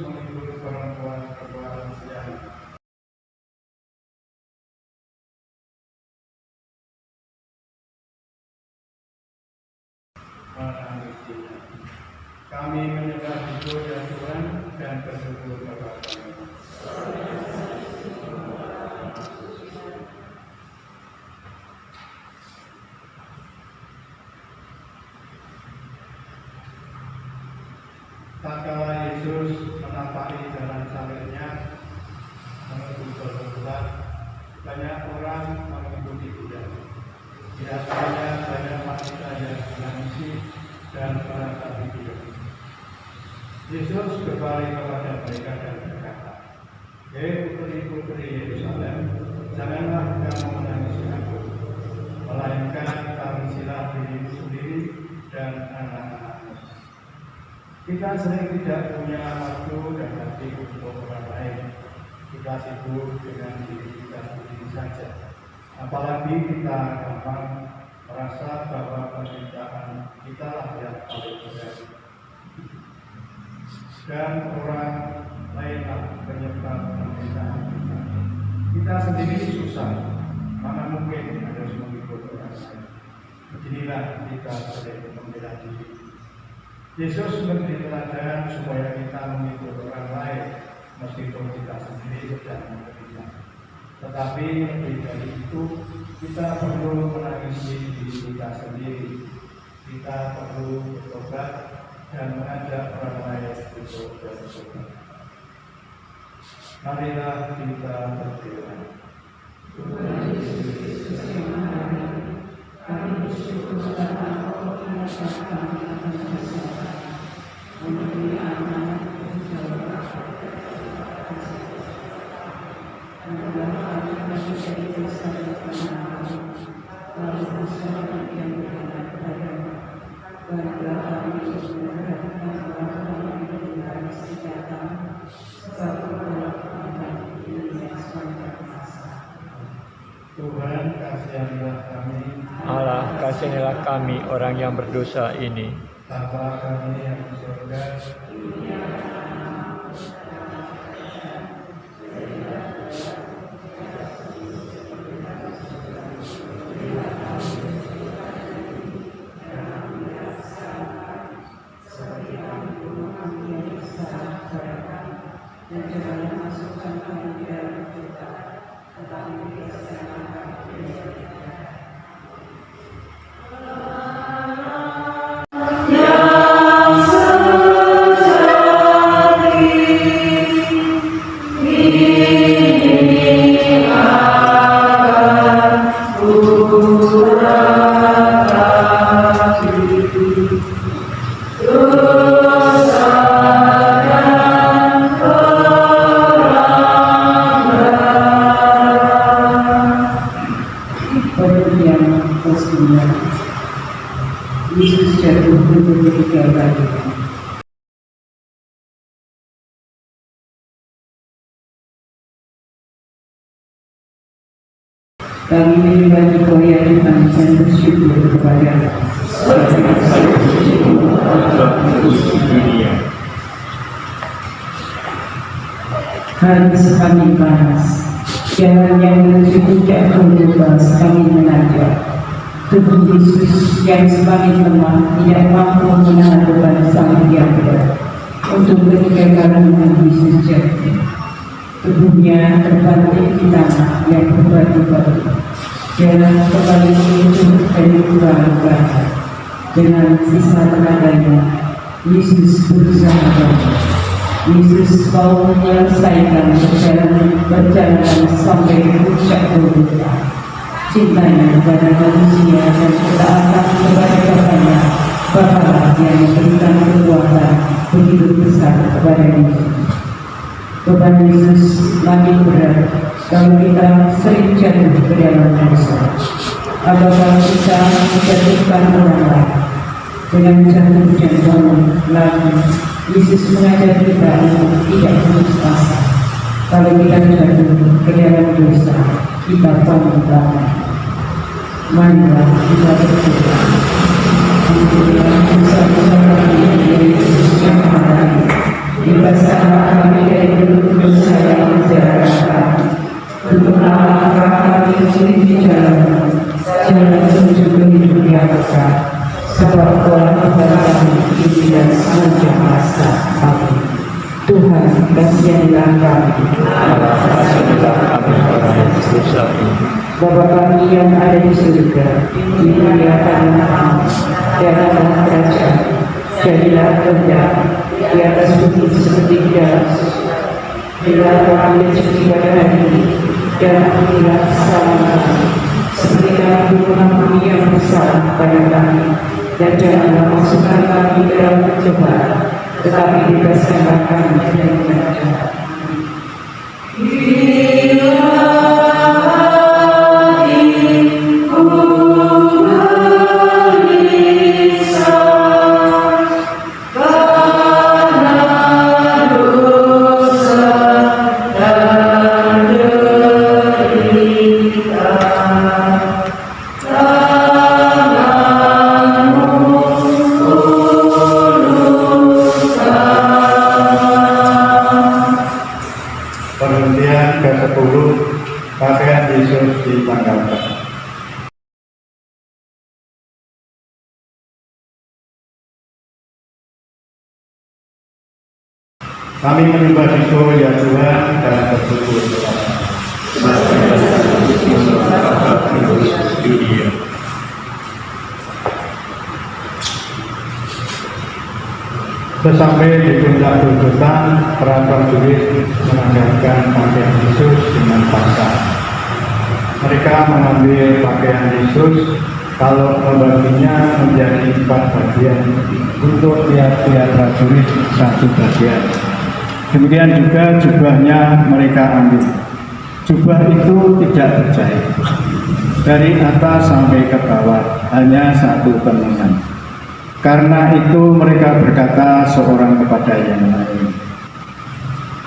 menghibur perempuan-perempuan yang menangisinya. Kami menyembah hidup dan Tuhan dan bersyukur kepada-Nya. Tatkala Yesus menampaki jalan salibnya menuju Golgota, banyak orang mengikuti Dia. Di antaranya banyak wanita yang menangisi dan merasa hidup. Yesus berbalik kepada mereka dan berkata, "Hei putri-putri Yerusalem, janganlah kamu menangisi aku, melainkan tangisilah dirimu sendiri dan anak-anakmu." Kita sering tidak punya waktu dan hati untuk orang lain. Kita sibuk dengan diri kita sendiri saja. Apalagi kita gampang merasa bahwa penderitaan kita lah yang paling berat. Dan orang lainlah penyebab penderitaan kita. Kita sendiri susah, mana mungkin harus mengikut orang lain. Beginilah kita sering membela diri. Yesus memberi teladan supaya kita mengikut orang lain meskipun kita sendiri sedang menderita. Tetapi lebih dari itu, kita perlu menangisi diri kita sendiri. Kita perlu bertobat dan mengajak orang lain untuk bertobat. Marilah kita berdoa. Tuhan Yesus yang Maha, kami bersyukur kepada Engkau atas kami akan kesehatan, memberi amanat untuk kami menjadi dosa dan kemenangan, lalu masyarakat yang berkenan kepadamu. Bantulah kami untuk memperhatikan bahwa kami mendengar kesejahteraan, sebab Engkau akan dirinya sepanjang masa. Tuhan, kasihanilah kami. Allah, kasihanilah kami orang yang berdosa ini. Bapa kami yang di surga, Yesus jatuh untuk ketiga kali. Kami menyembah Engkau ya Tuhan dan bersyukur kepada Hari kami panas, jalan yang menuju puncak Golgota kami menanjak. Tubuh Yesus yang semakin lemah tidak mampu menahan beban sang yang berat. Untuk ketiga kali Yesus jatuh, tubuhnya terbanting di tanah yang berbatu-batu. Jalan kembali menuju dari luka-luka. Dengan sisa tenaganya, Yesus berusaha bangkit. Yesus mau menyelesaikan perjalanan sampai ke puncak Golgota. Cintanya kepada manusia dan ketaatan kepada Bapaknya, Bapa yang memberikan kekuatan begitu besar kepada Yesus. Beban Yesus makin berat kalau kita sering jatuh ke dalam dosa. Apakah kita menjatuhkan orang lain dengan jatuh dan bangun lagi? Yesus mengajar kita untuk tidak putus asa. Kalau kita jatuh ke dalam dosa, kita bangun lagi. Marilah kita berdoa. Untuk yang besar-besar dari Yesus yang Maha, Bebaskanlah kami dari belenggu dosa yang menjarakan. Tuntunlah kami sering di jalan menuju kehidupan yang kekal. Sebab Tuhan kepada kami ini dan sepanjang masa. Amin. Tuhan, kasihanilah kami. Kasihanilah kami orang yang berdosa ini. Bapa kami yang ada di surga, dimuliakanlah nama, datanglah kerajaan, jadilah kehendak di atas bumi seperti di dalam surga. Bila kami rezeki pada hari ini, dan ampunilah kesalahan kami, seperti kami mengampuni yang bersalah pada kami, dan janganlah masukkan kami ke dalam pencobaan, tetapi bebaskanlah kami dari yang jahat. Pengertian ke-10, pakaian Yesus ditanggalkan. Kami menyembah Engkau ya Tuhan dan bersyukur dunia. Sesampai di puncak Golgota, para prajurit menanggalkan pakaian Yesus dengan paksa. Mereka mengambil pakaian Yesus, kalau membaginya menjadi 4 bagian untuk tiap-tiap prajurit 1 bagian. Demikian juga jubahnya mereka ambil. Jubah itu tidak berjahit. Dari atas sampai ke bawah hanya 1 tenungan. Karena itu mereka berkata seorang kepada yang lain,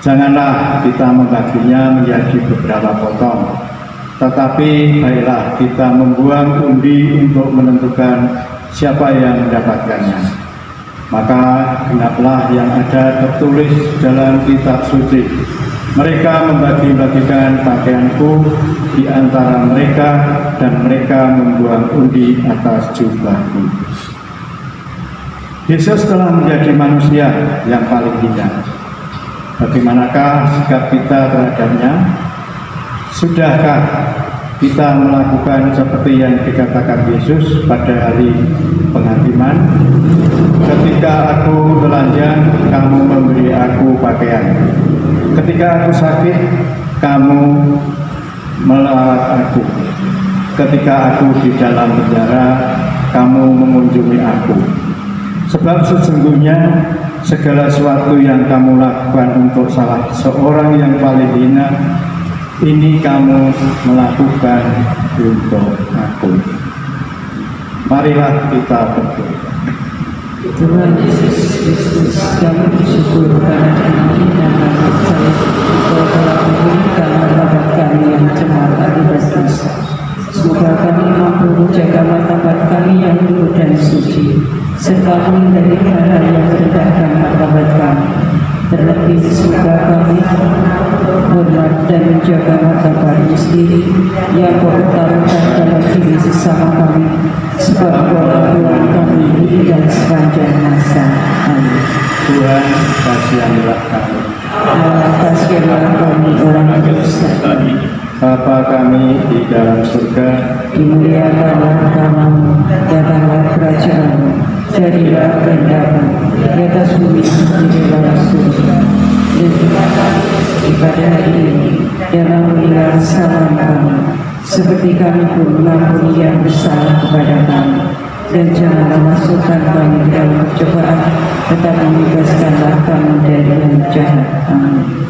janganlah kita membaginya menjadi beberapa potong, tetapi baiklah kita membuang undi untuk menentukan siapa yang mendapatkannya. Maka genaplah yang ada tertulis dalam kitab suci, mereka membagi-bagikan pakaianku di antara mereka, dan mereka membuang undi atas jubahku. Yesus telah menjadi manusia yang paling hina. Bagaimanakah sikap kita terhadapnya? Sudahkah kita melakukan seperti yang dikatakan Yesus pada hari penghakiman? Ketika aku telanjang, kamu memberi aku pakaian. Ketika aku sakit, kamu melawat aku. Ketika aku di dalam penjara, kamu mengunjungi aku. Sebab sesungguhnya segala sesuatu yang kamu lakukan untuk salah seorang yang paling hina, ini kamu melakukan untuk aku. Marilah kita berdoa. Tuhan Yesus Kristus, kami bersyukur karena kami dan kami percaya Engkau telah memberikan martabat kami yang cemar akibat dosa. Semoga kami mampu menjaga martabat kami yang luhur dan suci, serta menghindari hal-hal yang merendahkan martabat kami. Terlebih semoga kami hormat dan menjaga martabatmu sendiri yang Kau pertaruhkan dalam diri sesama kami, sebab Engkaulah Tuhan kami ini dan sepanjang masa. Amin. Tuhan, kasihanilah kami. Allah, kasihanilah kami orang berdosa. Bapa kami di dalam surga, Dimuliakanlah namamu, datanglah kerajaanmu, jadilah kehendakmu di atas bumi seperti di dalam surga. Dan pada hari ini, dan ampunilah kesalahan kami, seperti kami pun mengampuni yang bersalah kepada kami. Dan janganlah masukkan kami ke dalam percobaan, tetapi bebaskanlah kami dari yang jahat. Amin.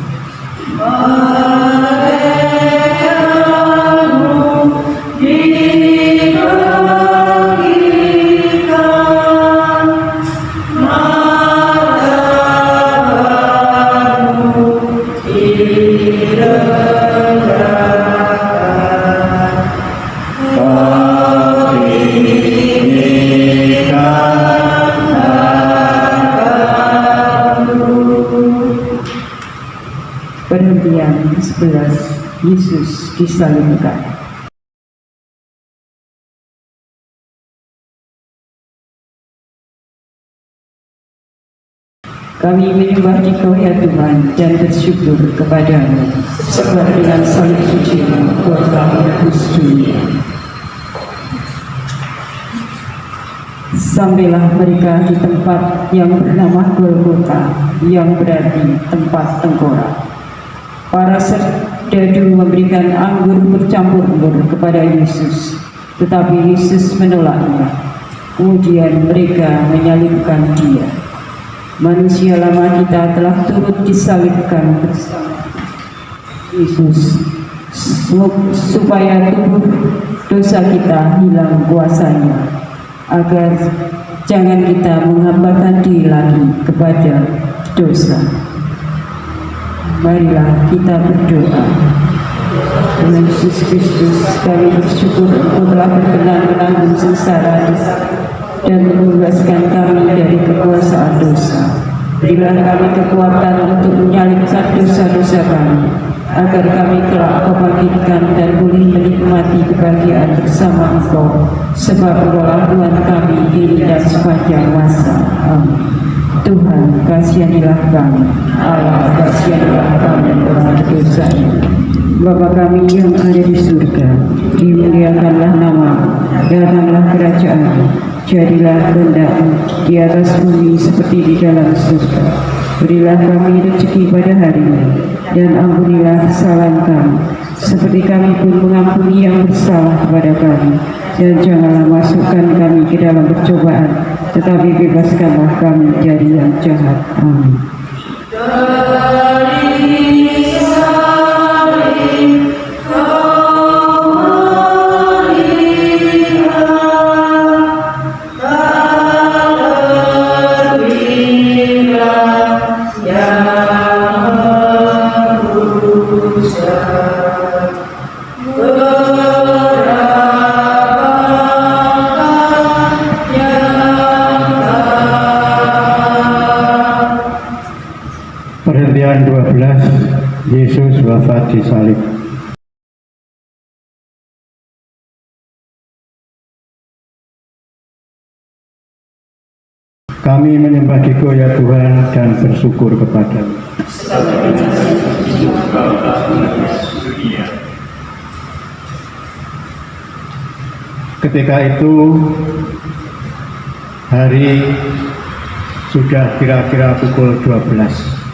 Perhentian 11. Yesus disalibkan. Kami menyembah Dikau ya Tuhan dan bersyukur kepada-Mu, sebab dengan salib suci Kau telah menebus dunia. Sampailah mereka di tempat yang bernama Golgota, yang berarti tempat tengkorak. Para serdadu memberikan anggur bercampur-campur kepada Yesus, tetapi Yesus menolaknya. Kemudian mereka menyalibkan Dia. Manusia lama kita telah turut disalibkan bersama Yesus, supaya tubuh dosa kita hilang kuasanya, agar jangan kita menghambakan diri lagi kepada dosa. Marilah kita berdoa. Tuhan Yesus Kristus, kami bersyukur Engkau telah berkenan menanggung sengsara dan membebaskan kami dari kekuasaan dosa. Berilah kami kekuatan untuk menyalibkan dosa-dosa kami, agar kami kelak Kau bangkitkan dan boleh menikmati kebahagiaan bersama Engkau, sebab Engkaulah Tuhan kami kini dan sepanjang masa. Amin. Tuhan, kasihanilah kami. Allah, kasihanilah kami orang berdosa ini. Bapa kami yang ada di surga, dimuliakanlah nama-Mu, datanglah kerajaan-Mu, jadilah kehendak-Mu di atas bumi seperti di dalam surga. Berilah kami rezeki pada hari ini, dan ampunilah kesalahan kami, seperti kami pun mengampuni yang bersalah kepada kami. Dan janganlah masukkan kami ke dalam percobaan, tetapi bebaskanlah kami dari yang jahat. Amin. Perhentian 12. Yesus wafat di salib. Kami menyembah Dikau ya Tuhan dan bersyukur kepada-Mu. Ketika itu hari sudah kira-kira pukul 12.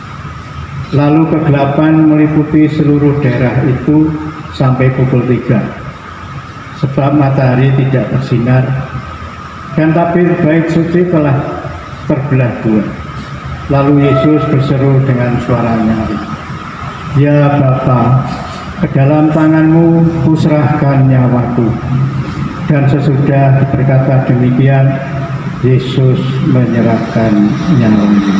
Lalu kegelapan meliputi seluruh daerah itu sampai pukul 3. Sebab matahari tidak bersinar dan tabir bait suci telah terbelah dua. Lalu Yesus berseru dengan suara nyaring, "Ya Bapa, ke dalam tangan-Mu kuserahkan nyawaku." Dan sesudah berkata demikian, Yesus menyerahkan nyawanya.